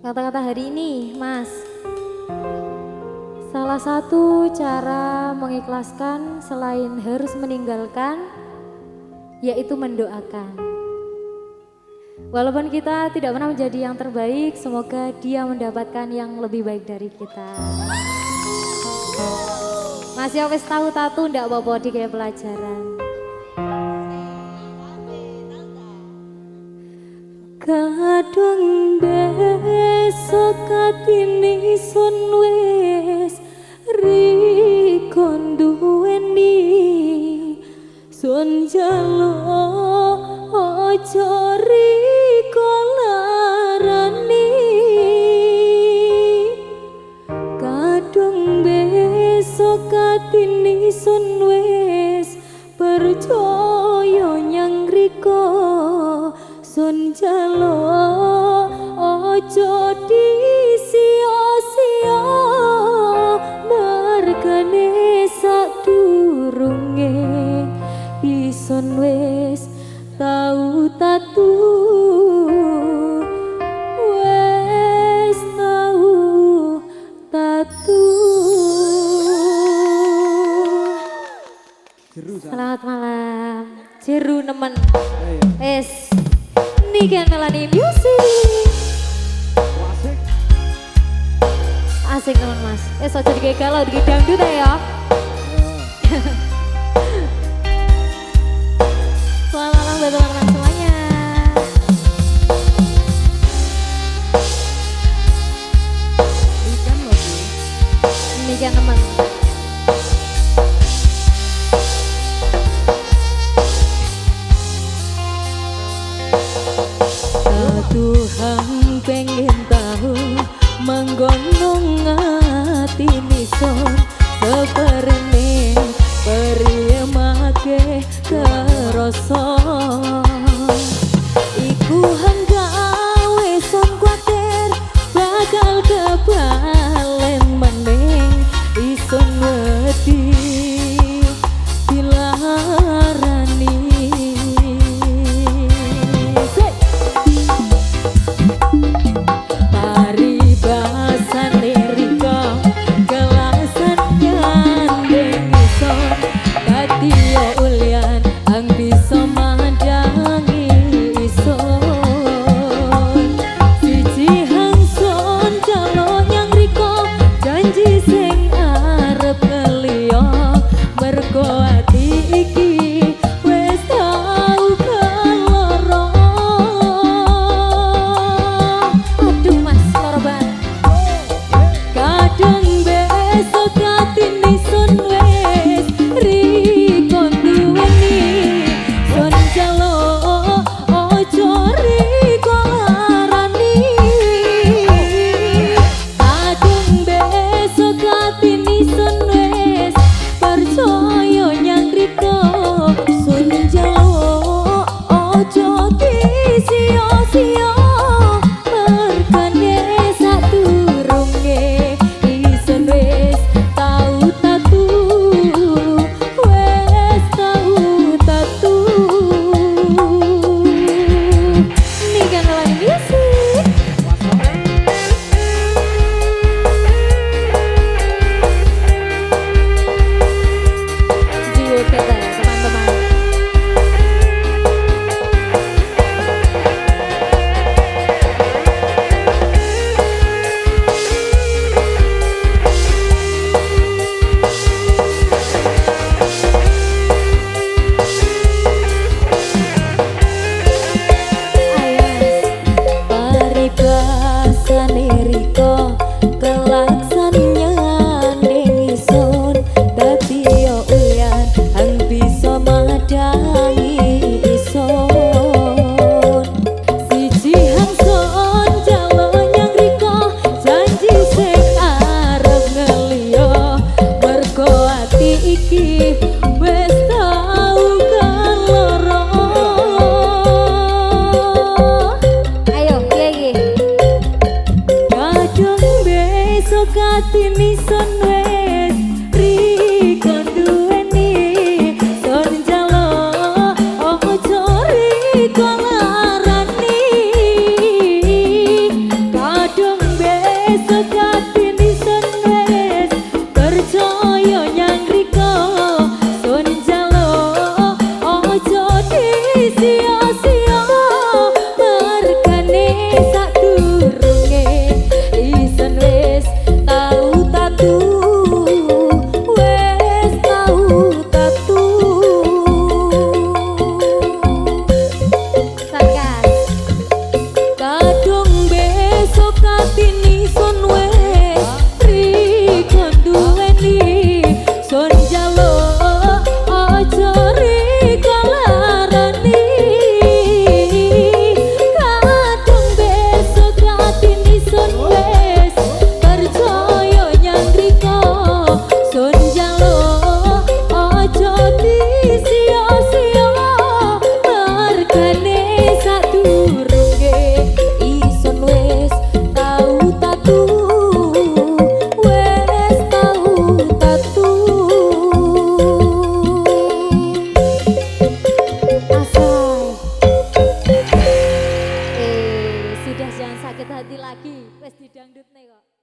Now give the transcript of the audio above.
Kata-kata hari ini, Mas. Salah satu cara mengikhlaskan selain harus meninggalkan, yaitu mendoakan. Walaupun kita tidak pernah menjadi yang terbaik, semoga dia mendapatkan yang lebih baik dari kita. Masih wis tahu tatu ndak apa-apa di kayak pelajaran. Kadang besok katini sun wis rikon duweni sun jalo ojo riko larani kadang besok katini sun wis percaya nyang riko sun jalo ojo disia-sia mergane sadurunge ison wis tau tatu wis tau tatu. Selamat malam Jeru nemen es Niken Melani Music. Asik teman mas. So jadi kayak galau di dangdut ya. Selamat malam buat teman-teman semuanya. Niken teman. Tuhan pengen tahu menggonong hati nison seperti peri make kerasa iku hanggawe son kuatir bakal kebalen meneng ison wedi dilarani. Ang bisa jangan sakit hati lagi. Wes didangdut nih kok.